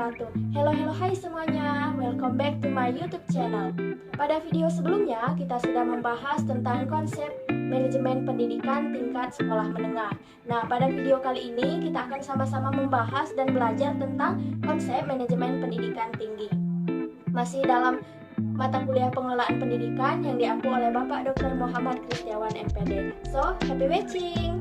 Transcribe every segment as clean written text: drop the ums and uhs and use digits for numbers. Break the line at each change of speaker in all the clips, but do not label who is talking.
wabarakatuh. Hello, hai semuanya. Welcome back to my YouTube channel. Pada video sebelumnya, kita sudah membahas tentang konsep manajemen pendidikan tingkat sekolah menengah. Nah, pada video kali ini kita akan sama-sama membahas dan belajar tentang konsep manajemen pendidikan tinggi. Masih dalam mata kuliah pengelolaan pendidikan yang diampu oleh Bapak Dr. Muhammad Kristiawan MPD. So, happy watching!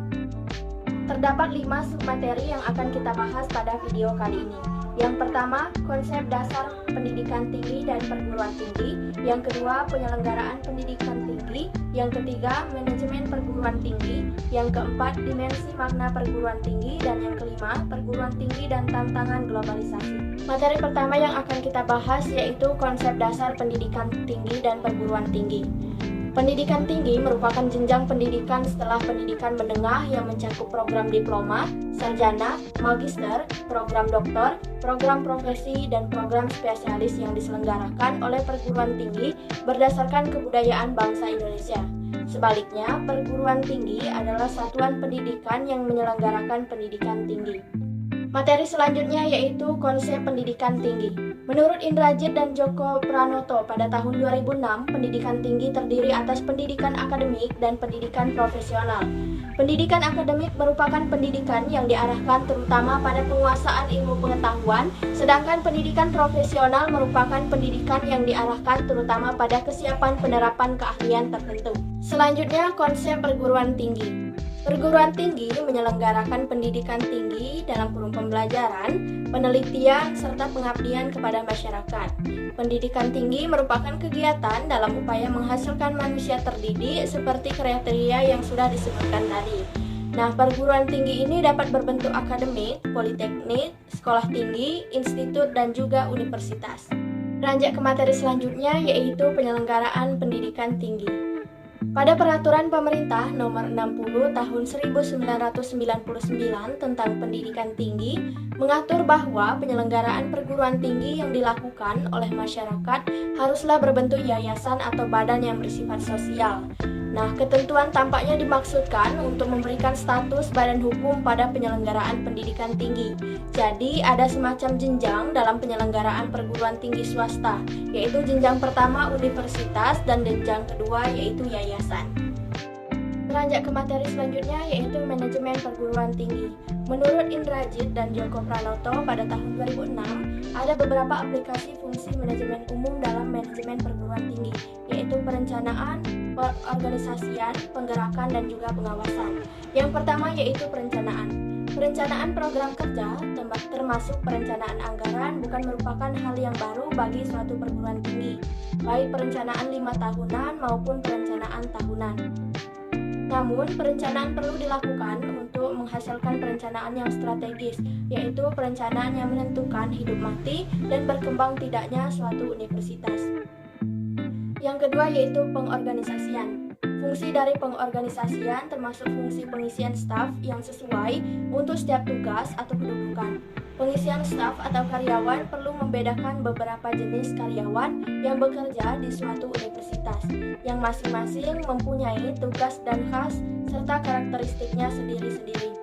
Terdapat 5 submateri yang akan kita bahas pada video kali ini. Yang pertama, konsep dasar pendidikan tinggi dan perguruan tinggi. Yang kedua, penyelenggaraan pendidikan tinggi. Yang ketiga, manajemen perguruan tinggi. Yang keempat, dimensi makna perguruan tinggi. Dan yang kelima, perguruan tinggi dan tantangan globalisasi. Materi pertama yang akan kita bahas yaitu konsep dasar pendidikan tinggi dan perguruan tinggi. Pendidikan tinggi merupakan jenjang pendidikan setelah pendidikan menengah yang mencakup program diploma, sarjana, magister, program doktor, program profesi, dan program spesialis yang diselenggarakan oleh perguruan tinggi berdasarkan kebudayaan bangsa Indonesia. Sebaliknya, perguruan tinggi adalah satuan pendidikan yang menyelenggarakan pendidikan tinggi. Materi selanjutnya yaitu konsep pendidikan tinggi. Menurut Indrajit dan Joko Pranoto pada tahun 2006, pendidikan tinggi terdiri atas pendidikan akademik dan pendidikan profesional. Pendidikan akademik merupakan pendidikan yang diarahkan terutama pada penguasaan ilmu pengetahuan, sedangkan pendidikan profesional merupakan pendidikan yang diarahkan terutama pada kesiapan penerapan keahlian tertentu. Selanjutnya, konsep perguruan tinggi. Perguruan tinggi menyelenggarakan pendidikan tinggi dalam kurung pembelajaran, penelitian, serta pengabdian kepada masyarakat. Pendidikan tinggi merupakan kegiatan dalam upaya menghasilkan manusia terdidik seperti kriteria yang sudah disebutkan tadi. Nah, perguruan tinggi ini dapat berbentuk akademik, politeknik, sekolah tinggi, institut, dan juga universitas. Beranjak ke materi selanjutnya yaitu penyelenggaraan pendidikan tinggi. Pada Peraturan Pemerintah Nomor 60 Tahun 1999 tentang Pendidikan Tinggi mengatur bahwa penyelenggaraan perguruan tinggi yang dilakukan oleh masyarakat haruslah berbentuk yayasan atau badan yang bersifat sosial. Nah, ketentuan tampaknya dimaksudkan untuk memberikan status badan hukum pada penyelenggaraan pendidikan tinggi. Jadi, ada semacam jenjang dalam penyelenggaraan perguruan tinggi swasta, yaitu jenjang pertama universitas dan jenjang kedua yaitu yayasan. Beranjak ke materi selanjutnya yaitu manajemen perguruan tinggi. Menurut Indrajit dan Joko Pranoto pada tahun 2006, ada beberapa aplikasi fungsi manajemen umum dalam manajemen perguruan tinggi, yaitu perencanaan, pengorganisasian, penggerakan, dan juga pengawasan. Yang pertama yaitu perencanaan. Perencanaan program kerja, termasuk perencanaan anggaran, bukan merupakan hal yang baru bagi suatu perguruan tinggi, baik perencanaan 5 tahunan maupun perencanaan tahunan. Namun, perencanaan perlu dilakukan untuk menghasilkan perencanaan yang strategis, yaitu perencanaan yang menentukan hidup mati dan berkembang tidaknya suatu universitas. Yang kedua yaitu pengorganisasian. Fungsi dari pengorganisasian termasuk fungsi pengisian staf yang sesuai untuk setiap tugas atau kedudukan. Pengisian staf atau karyawan perlu membedakan beberapa jenis karyawan yang bekerja di suatu universitas, yang masing-masing mempunyai tugas dan khas serta karakteristiknya sendiri-sendiri.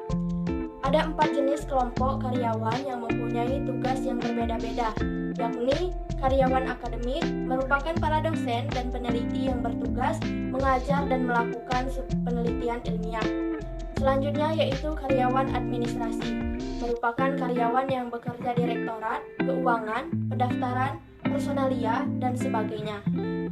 Ada 4 jenis kelompok karyawan yang mempunyai tugas yang berbeda-beda, yakni karyawan akademik merupakan para dosen dan peneliti yang bertugas mengajar dan melakukan penelitian ilmiah. Selanjutnya yaitu karyawan administrasi, merupakan karyawan yang bekerja di rektorat, keuangan, pendaftaran, personalia, dan sebagainya.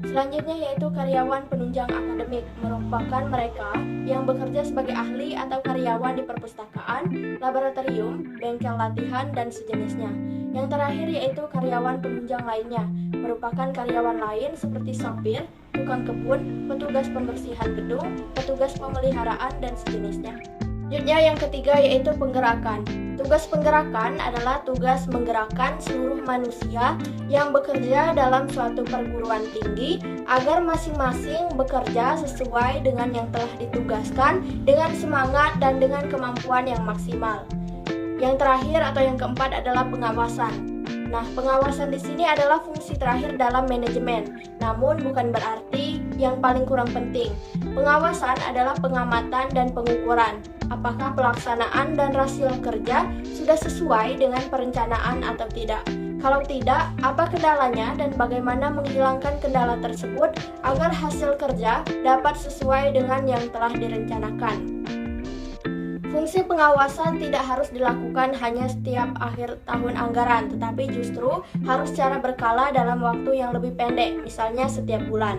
Selanjutnya yaitu karyawan penunjang akademik, merupakan mereka yang bekerja sebagai ahli atau karyawan di perpustakaan, laboratorium, bengkel latihan, dan sejenisnya. Yang terakhir yaitu karyawan penunjang lainnya, merupakan karyawan lain seperti sopir, tukang kebun, petugas pembersihan gedung, petugas pemeliharaan, dan sejenisnya. Selanjutnya yang ketiga yaitu penggerakan. Tugas penggerakan adalah tugas menggerakkan seluruh manusia yang bekerja dalam suatu perguruan tinggi agar masing-masing bekerja sesuai dengan yang telah ditugaskan dengan semangat dan dengan kemampuan yang maksimal. Yang terakhir atau yang keempat adalah pengawasan. Nah, pengawasan di sini adalah fungsi terakhir dalam manajemen, namun bukan berarti yang paling kurang penting. Pengawasan adalah pengamatan dan pengukuran. apakah pelaksanaan dan rasio kerja sudah sesuai dengan perencanaan atau tidak. Kalau tidak, apa kendalanya dan bagaimana menghilangkan kendala tersebut agar hasil kerja dapat sesuai dengan yang telah direncanakan. Fungsi pengawasan tidak harus dilakukan hanya setiap akhir tahun anggaran, tetapi justru harus secara berkala dalam waktu yang lebih pendek, misalnya setiap bulan.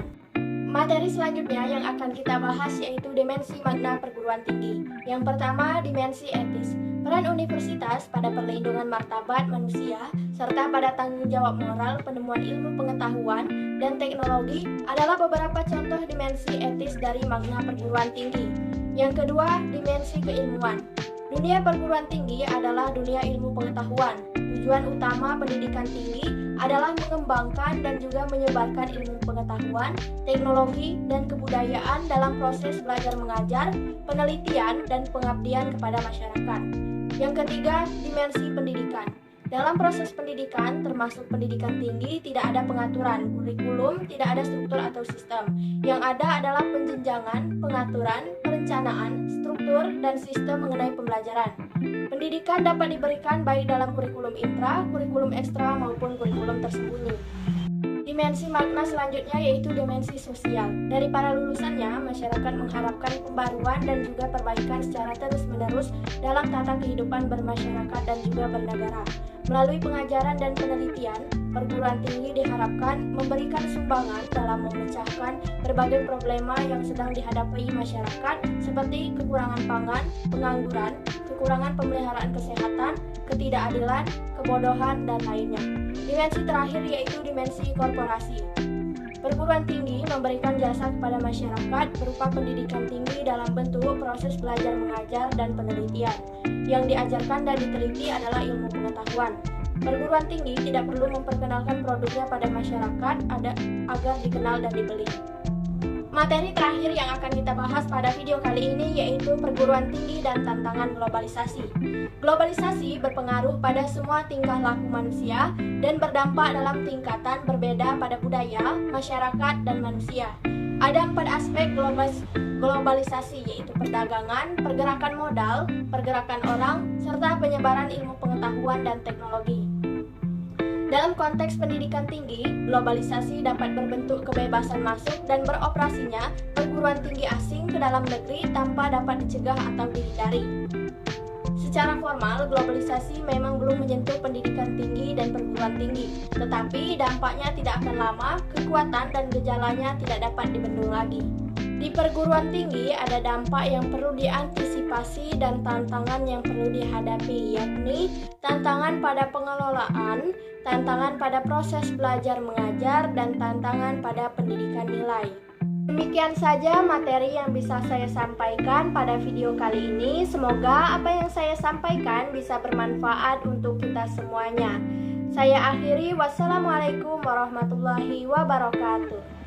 Materi selanjutnya yang akan kita bahas yaitu dimensi makna perguruan tinggi. Yang pertama, dimensi etis. Peran universitas pada perlindungan martabat manusia serta pada tanggung jawab moral penemuan ilmu pengetahuan dan teknologi adalah beberapa contoh dimensi etis dari makna perguruan tinggi. Yang kedua, dimensi keilmuan. Dunia perguruan tinggi adalah dunia ilmu pengetahuan. Tujuan utama pendidikan tinggi adalah mengembangkan dan juga menyebarkan ilmu pengetahuan, teknologi, dan kebudayaan dalam proses belajar mengajar, penelitian, dan pengabdian kepada masyarakat. Yang ketiga, dimensi pendidikan. Dalam proses pendidikan, termasuk pendidikan tinggi, tidak ada pengaturan, kurikulum, tidak ada struktur atau sistem. Yang ada adalah penjenjangan, pengaturan, perencanaan, struktur, dan sistem mengenai pembelajaran. Pendidikan dapat diberikan baik dalam kurikulum intra, kurikulum ekstra, maupun kurikulum tersembunyi. Dimensi makna selanjutnya yaitu dimensi sosial. Dari para lulusannya, masyarakat mengharapkan pembaruan dan juga perbaikan secara terus-menerus dalam tata kehidupan bermasyarakat dan juga bernegara. Melalui pengajaran dan penelitian, perguruan tinggi diharapkan memberikan sumbangan dalam memecahkan berbagai problema yang sedang dihadapi masyarakat seperti kekurangan pangan, pengangguran, kekurangan pemeliharaan kesehatan, ketidakadilan, kebodohan, dan lainnya. Dimensi terakhir yaitu dimensi korporasi. Perguruan tinggi memberikan jasa kepada masyarakat berupa pendidikan tinggi dalam bentuk proses belajar mengajar dan penelitian. Yang diajarkan dan diteliti adalah ilmu pengetahuan. Perguruan tinggi tidak perlu memperkenalkan produknya pada masyarakat agar dikenal dan dibeli. Materi terakhir yang akan kita bahas pada video kali ini yaitu perguruan tinggi dan tantangan globalisasi. Globalisasi berpengaruh pada semua tingkah laku manusia dan berdampak dalam tingkatan berbeda pada budaya, masyarakat, dan manusia. Ada 4 aspek globalisasi yaitu perdagangan, pergerakan modal, pergerakan orang, serta penyebaran ilmu pengetahuan dan teknologi. Dalam konteks pendidikan tinggi, globalisasi dapat berbentuk kebebasan masuk dan beroperasinya perguruan tinggi asing ke dalam negeri tanpa dapat dicegah atau dihindari. Secara formal, globalisasi memang belum menyentuh pendidikan tinggi dan perguruan tinggi, tetapi dampaknya tidak akan lama, kekuatan dan gejalanya tidak dapat dibendung lagi. Di perguruan tinggi ada dampak yang perlu diantisipasi dan tantangan yang perlu dihadapi, yakni tantangan pada pengelolaan, tantangan pada proses belajar mengajar, dan tantangan pada pendidikan nilai. Demikian saja materi yang bisa saya sampaikan pada video kali ini. Semoga apa yang saya sampaikan bisa bermanfaat untuk kita semuanya. Saya akhiri, wassalamualaikum warahmatullahi wabarakatuh.